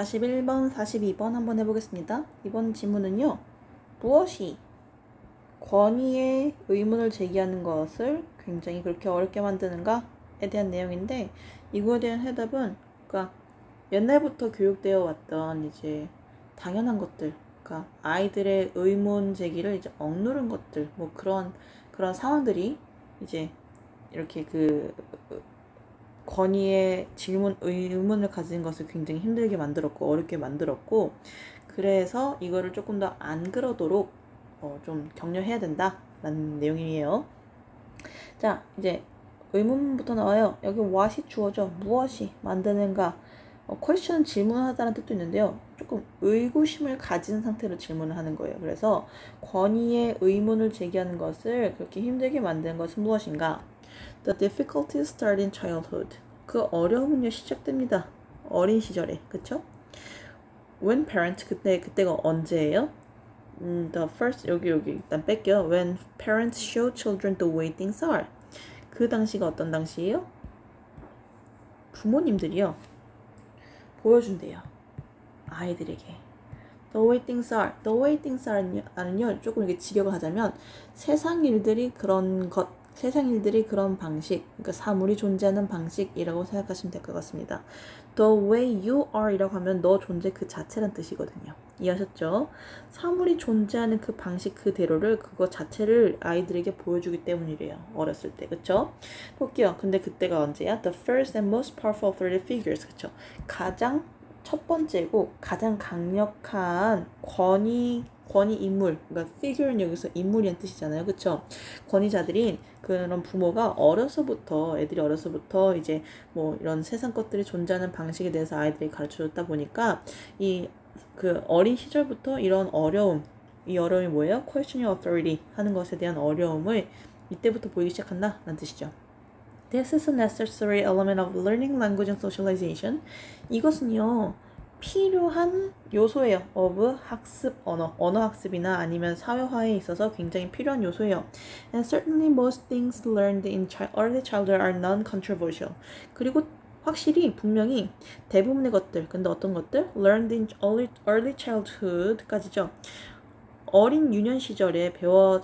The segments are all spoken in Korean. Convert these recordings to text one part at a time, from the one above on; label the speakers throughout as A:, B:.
A: 41번, 42번 한번 해보겠습니다. 이번 지문은요. 무엇이 권위의 의문을 제기하는 것을 굉장히 그렇게 어렵게 만드는가에 대한 내용인데, 이거에 대한 해답은 그러니까 옛날부터 교육되어 왔던 이제 당연한 것들, 그러니까 아이들의 의문 제기를 이제 억누른 것들, 뭐 그런 상황들이 이제 이렇게 권위의 의문을 가진 것을 굉장히 힘들게 만들었고 어렵게 만들었고, 그래서 이거를 조금 더 안 그러도록 좀 격려해야 된다라는 내용이에요. 자, 이제 의문부터 나와요. 여기 what이 주어져. 무엇이 만드는가. question은 질문하다는 뜻도 있는데요. 조금 의구심을 가진 상태로 질문을 하는 거예요. 그래서 권위의 의문을 제기하는 것을 그렇게 힘들게 만드는 것은 무엇인가? The difficulties start in childhood. 그 어려움은요 시작됩니다. 어린 시절에, 그쵸? When parents, 그때가 언제예요? The first, 여기 일단 뺄게요. When parents show children the way things are. 그 당시가 어떤 당시예요? 부모님들이요 보여준대요, 아이들에게. The way things are. The way things are는요 조금 이렇게 직역을 하자면 세상 일들이 그런 방식, 그러니까 사물이 존재하는 방식이라고 생각하시면 될 것 같습니다. The way you are 이라고 하면 너 존재 그 자체란 뜻이거든요. 이해하셨죠? 사물이 존재하는 그 방식 그대로를, 그거 자체를 아이들에게 보여주기 때문이래요. 어렸을 때, 그쵸? 볼게요. 근데 그때가 언제야? The first and most powerful authority figures, 그쵸? 가장 첫 번째고 가장 강력한 권위 인물, 그러니까 figure는 여기서 인물이란 뜻이잖아요, 그쵸? 권위자들인 그런 부모가 애들이 어려서부터 이제 뭐 이런 세상 것들이 존재하는 방식에 대해서 아이들이 가르쳐줬다 보니까 그 어린 시절부터 이런 이 어려움이 뭐예요? questioning authority 하는 것에 대한 어려움을 이때부터 보이기 시작한다는 뜻이죠. This is a necessary element of learning language and socialization. 이것은요 필요한 요소예요. of 학습 언어 학습이나 아니면 사회화에 있어서 굉장히 필요한 요소예요. And certainly most things learned in early childhood are non-controversial. 그리고 확실히 분명히 대부분의 것들, 근데 어떤 것들? Learned in early childhood까지죠. 어린 유년 시절에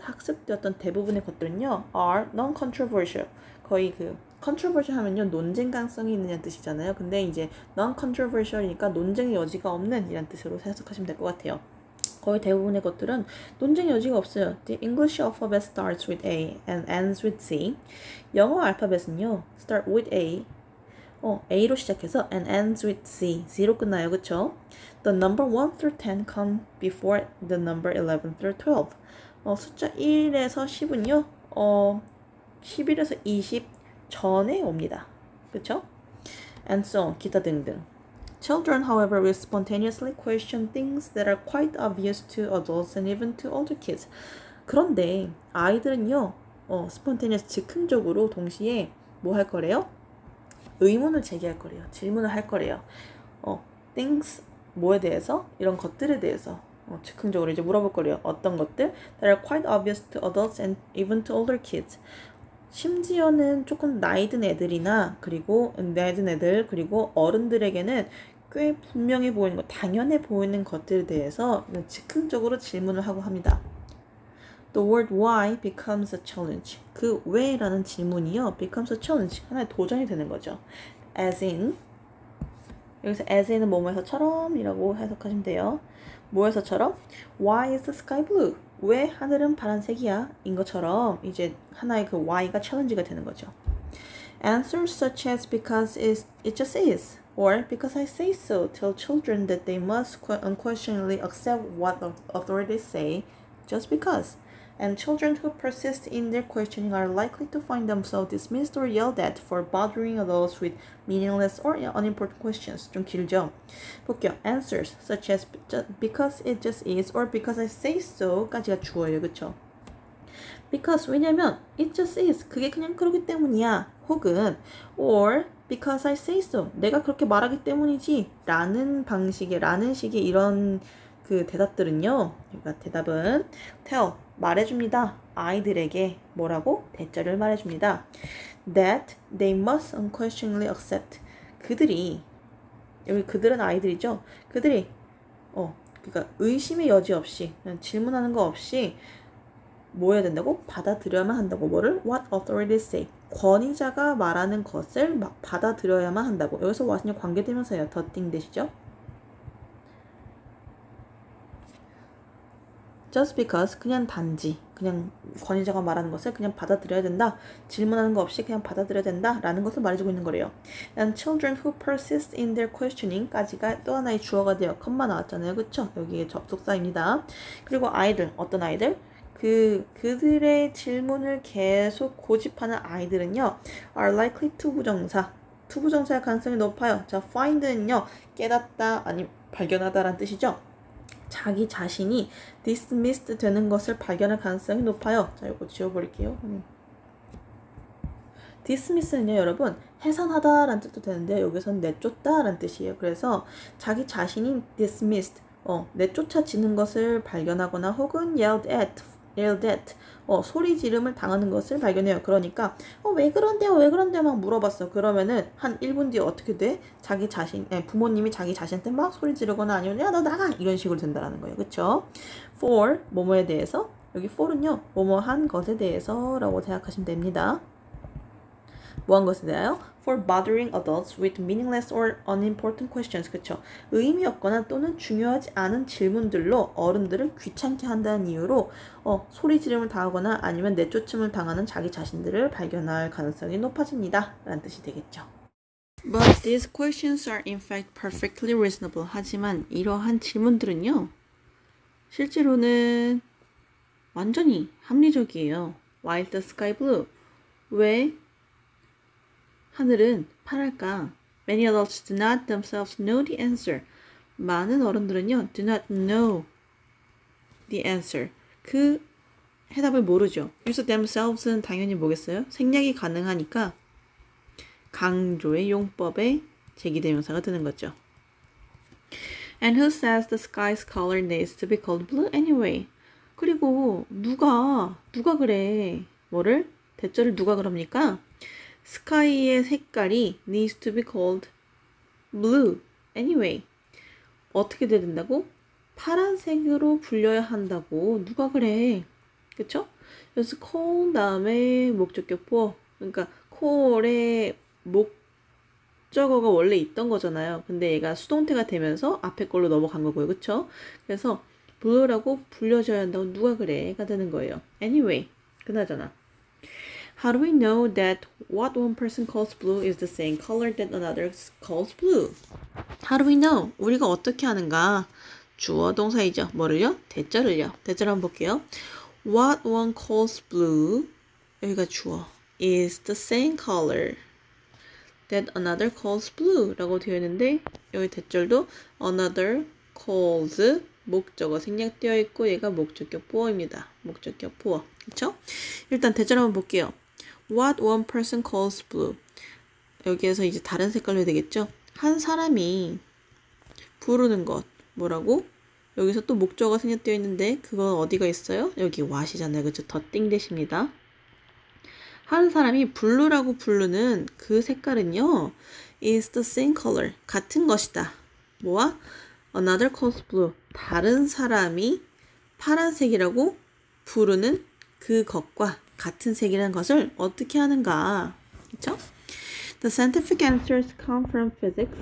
A: 학습되었던 대부분의 것들은요 are non-controversial. 거의 controversial 하면요 논쟁 가능성이 있느냐는 뜻이잖아요. 근데 이제 non-controversial이니까 논쟁의 여지가 없는 이란 뜻으로 해석하시면 될 것 같아요. 거의 대부분의 것들은 논쟁의 여지가 없어요. The English alphabet starts with A and ends with C. 영어 알파벳은요 start with A, A로 시작해서 and ends with C, C로 끝나요, 그쵸? The number 1 through 10 come before the number 11 through 12. 숫자 1에서 10은요 11에서 20 전에 옵니다, 그쵸? And so on, 기타 등등. Children, however, will spontaneously question things that are quite obvious to adults and even to older kids. 그런데 아이들은요 spontaneous, 즉흥적으로 동시에 뭐 할 거래요? 의문을 제기할 거래요. 질문을 할 거래요. things, 뭐에 대해서? 이런 것들에 대해서 즉흥적으로 이제 물어볼 거래요. 어떤 것들? That are quite obvious to adults and even to older kids. 심지어는 조금 나이 든 애들, 그리고 어른들에게는 꽤 분명해 보이는 것, 당연해 보이는 것들에 대해서 즉흥적으로 질문을 하고 합니다. The word why becomes a challenge. 그 왜라는 질문이요 becomes a challenge, 하나의 도전이 되는 거죠. As in, 여기서 as in은 뭐뭐에서처럼 이라고 해석하시면 돼요. 뭐에서처럼? Why is the sky blue? 왜 하늘은 파란색이야? 인 것처럼 이제 하나의 그 why가 challenge가 되는 거죠. Answers such as because it just is, or because I say so, tell children that they must unquestioningly accept what authorities say just because. And children who persist in their questioning are likely to find themselves dismissed or yelled at for bothering adults with meaningless or unimportant questions. 좀 길죠? 볼게요. Answers such as because it just is or because I say so 까지가 주어예요, 그쵸? Because, 왜냐면 it just is, 그게 그냥 그러기 때문이야. 혹은 or because I say so, 내가 그렇게 말하기 때문이지 라는 식의 이런 그 대답들은요, 그러니까 대답은 tell, 말해줍니다. 아이들에게 뭐라고? 대절을 말해줍니다. That they must unquestioningly accept. 그들이 여기 그들은 아이들이죠. 그들이 그러니까 의심의 여지 없이 그냥 질문하는 거 없이 뭐 해야 된다고? 받아들여야만 한다고. 뭐를? What authorities say. 권위자가 말하는 것을 막 받아들여야만 한다고. 여기서 what은요 관계대명사예요. the thing 되시죠? Just because 그냥 단지 그냥 권위자가 말하는 것을 그냥 받아들여야 된다. 질문하는 거 없이 그냥 받아들여야 된다 라는 것을 말해주고 있는 거래요. And children who persist in their questioning 까지가 또 하나의 주어가 돼요. 컴마 나왔잖아요. 그쵸? 여기에 접속사입니다. 그리고 아이들 어떤 아이들? 그들의 질문을 계속 고집하는 아이들은요 are likely 투부정사의 가능성이 높아요. 자, find는요 깨닫다 아니 발견하다 라는 뜻이죠. 자기 자신이 dismissed 되는 것을 발견할 가능성이 높아요. 자, 이거 지워버릴게요. dismiss는요, 여러분, 해산하다 라는 뜻도 되는데 여기서는 내쫓다 라는 뜻이에요. 그래서 자기 자신이 dismissed, 내쫓아지는 것을 발견하거나 혹은 yelled at, 소리 지름을 당하는 것을 발견해요. 그러니까 왜 그런데요 막 물어봤어. 그러면은 한 1분 뒤에 어떻게 돼? 자기 자신, 부모님이 자기 자신한테 막 소리 지르거나 아니면 야 너 나가 이런 식으로 된다라는 거예요. 그쵸? for 뭐뭐에 대해서, 여기 for는요 뭐뭐한 것에 대해서 라고 생각하시면 됩니다. 뭐한 것에 대하여? For bothering adults with meaningless or unimportant questions. 그쵸? 의미 없거나 또는 중요하지 않은 질문들로 어른들을 귀찮게 한다는 이유로 소리 지름을 당하거나 아니면 내쫓음을 당하는 자기 자신들을 발견할 가능성이 높아집니다. 라는 뜻이 되겠죠. But these questions are in fact perfectly reasonable. 하지만 이러한 질문들은요. 실제로는 완전히 합리적이에요. Why is the sky blue? 왜 하늘은 파랄까? Many adults do not themselves know the answer. 많은 어른들은요, do not know the answer. 그 해답을 모르죠. 그래서 themselves는 당연히 뭐겠어요? 생략이 가능하니까 강조의 용법에 제기대명사가 되는 거죠. And who says the sky's color needs to be called blue anyway? 그리고 누가 그래? 뭐를? 대절을 누가 그럽니까? 스카이의 색깔이 needs to be called blue anyway. 어떻게 돼야 된다고? 파란색으로 불려야 한다고. 누가 그래? 그쵸? 그래서 call 다음에 목적격 보어. 그러니까 call의 목적어가 원래 있던 거잖아요. 근데 얘가 수동태가 되면서 앞에 걸로 넘어간 거고요. 그쵸? 그래서 blue라고 불려져야 한다고 누가 그래?가 되는 거예요. anyway. 그나저나. How do we know that what one person calls blue is the same color that another calls blue? How do we know? 우리가 어떻게 하는가? 주어 동사이죠. 뭐를요? 대절을요. 대절 한번 볼게요. What one calls blue, 여기가 주어, is the same color that another calls blue 라고 되어 있는데 여기 대절도 another calls 목적어 생략되어 있고 얘가 목적격 보어입니다. 목적격 보어. 그쵸? 일단 대절 한번 볼게요. What one person calls blue. 여기에서 이제 다른 색깔로 해야 되겠죠? 한 사람이 부르는 것. 뭐라고? 여기서 또 목적어가 생략되어 있는데 그건 어디가 있어요? 여기 what이잖아요. 그쵸? 더띵 대십니다. 한 사람이 블루라고 부르는 그 색깔은요. is the same color. 같은 것이다. 뭐와? Another calls blue. 다른 사람이 파란색이라고 부르는 그것과 같은 색이라는 것을 어떻게 하는가? 그렇죠? The scientific answers come from physics.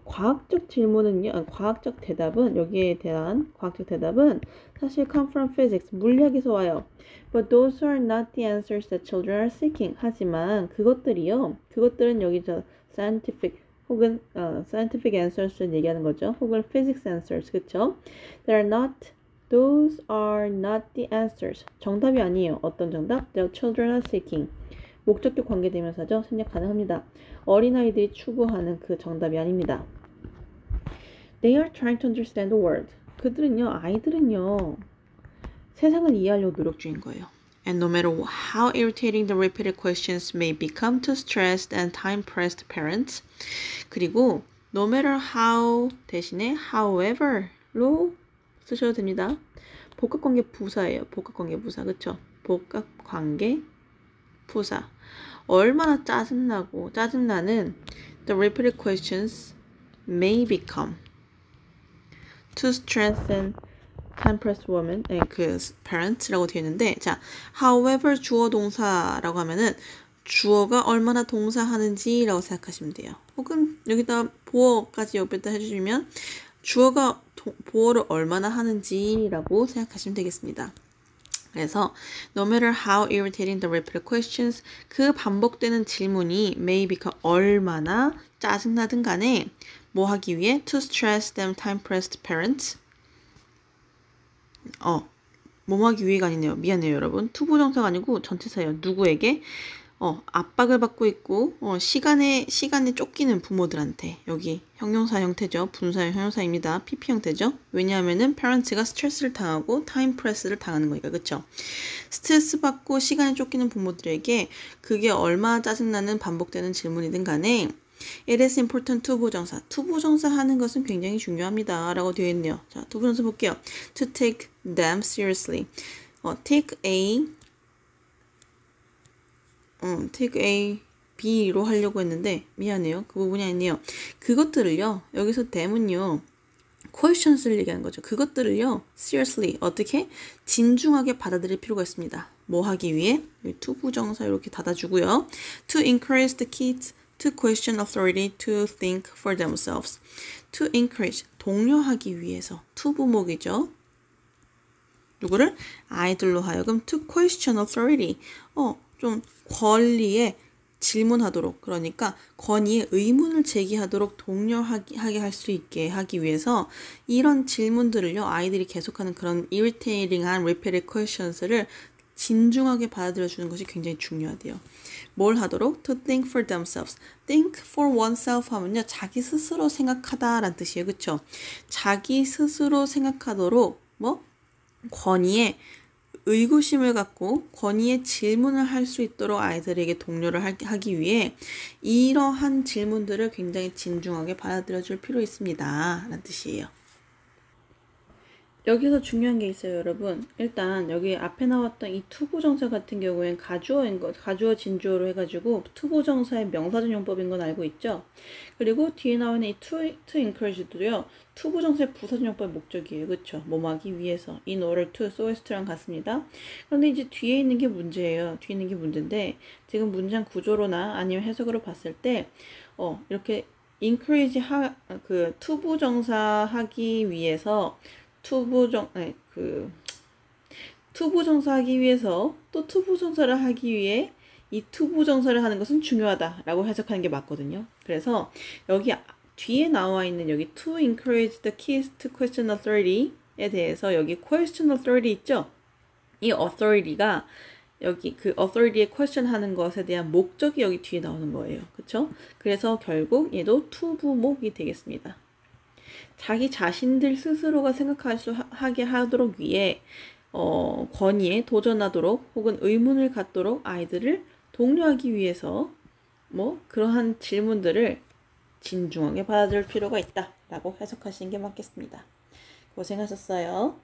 A: 과학적 질문은요, 과학적 대답은 여기에 대한 과학적 대답은 사실 come from physics, 물리학에서 와요. But those are not the answers that children are seeking. 하지만 그것들은 여기 저 scientific 혹은 scientific answers를 얘기하는 거죠. 혹은 physics answers, 그렇죠? Those are not the answers. 정답이 아니에요. 어떤 정답? The children are seeking. 목적격 관계대명사죠. 생략 가능합니다. 어린아이들이 추구하는 그 정답이 아닙니다. They are trying to understand the world. 아이들은요, 세상을 이해하려고 노력 중인 거예요. And no matter how irritating the repeated questions may become to stressed and time-pressed parents. 그리고 no matter how 대신에 however로 쓰셔도 됩니다. 복합관계 부사예요. 복합관계 부사. 그쵸? 복합관계 부사. 얼마나 짜증나는 the repeated questions may become to strengthen time-pressed woman, 그 parent라고 되어 있는데, 자, however 주어 동사라고 하면은 주어가 얼마나 동사하는지라고 생각하시면 돼요. 혹은 여기다 보어까지 옆에다 해주시면 주어가 보어를 얼마나 하는지라고 생각하시면 되겠습니다. 그래서 no matter how irritating the repeated questions, 그 반복되는 질문이 may become 얼마나 짜증나든 간에 뭐 하기 위해 to stress them time-pressed parents, 뭐 하기 위해가 아니네요. 미안해요, 여러분. 투부정사가 아니고 전치사예요. 누구에게? 압박을 받고 있고, 시간에 쫓기는 부모들한테. 여기 형용사 형태죠. 분사형 형용사입니다. PP 형태죠. 왜냐하면은 parents가 스트레스를 당하고 time press를 당하는 거니까, 그쵸? 스트레스 받고 시간에 쫓기는 부모들에게 그게 얼마나 짜증나는 반복되는 질문이든 간에 it is important 투부정사. 투부정사 하는 것은 굉장히 중요합니다. 라고 되어 있네요. 자, 투부정사 볼게요. to take them seriously. take A, B로 하려고 했는데 미안해요. 그 부분이 아니에요. 그것들을요. 여기서 them은요. questions를 얘기하는 거죠. 그것들을요. seriously. 어떻게? 진중하게 받아들일 필요가 있습니다. 뭐 하기 위해? 투부정사 이렇게 닫아주고요. to encourage the kids to question authority to think for themselves. to encourage. 독려하기 위해서. 투부목이죠. 누구를? 아이들로 하여금 to question authority. 좀 권리에 질문하도록, 그러니까 권위에 의문을 제기하도록 독려하게 할 수 있게 하기 위해서 이런 질문들을요, 아이들이 계속하는 그런 irritating한 repeated questions를 진중하게 받아들여주는 것이 굉장히 중요하대요. 뭘 하도록? To think for themselves. think for oneself 하면요, 자기 스스로 생각하다라는 뜻이에요. 그쵸? 자기 스스로 생각하도록 권위에 의구심을 갖고 권위의 질문을 할 수 있도록 아이들에게 독려를 하기 위해 이러한 질문들을 굉장히 진중하게 받아들여 줄 필요 있습니다. 라는 뜻이에요. 여기서 중요한 게 있어요, 여러분. 일단 여기 앞에 나왔던 이 투부정사 같은 경우엔 가주어 진주어로 해가지고 투부정사의 명사전 용법인 건 알고 있죠? 그리고 뒤에 나오는 이 to encourage도요, 투부정사의 부사전 용법의 목적이에요. 그쵸? 뭐하기 위해서. in order to, so as to랑 같습니다. 그런데 이제 뒤에 있는 게 문제예요. 뒤에 있는 게 문제인데, 지금 문장 구조로나 아니면 해석으로 봤을 때, 이렇게 encourage 투부정사 하기 위해서 투부정사 하기 위해서 또 투부정사를 하기 위해 이 투부정사를 하는 것은 중요하다라고 해석하는 게 맞거든요. 그래서 여기 뒤에 나와 있는 여기 to encourage the kids to question authority에 대해서 여기 question authority 있죠? 이 authority가 여기 그 authority에 question 하는 것에 대한 목적이 여기 뒤에 나오는 거예요. 그쵸? 그래서 결국 얘도 투부목이 되겠습니다. 자기 자신들 스스로가 생각하게 하도록 위해 권위에 도전하도록 혹은 의문을 갖도록 아이들을 독려하기 위해서 그러한 질문들을 진중하게 받아들일 필요가 있다 라고 해석하시는 게 맞겠습니다. 고생하셨어요.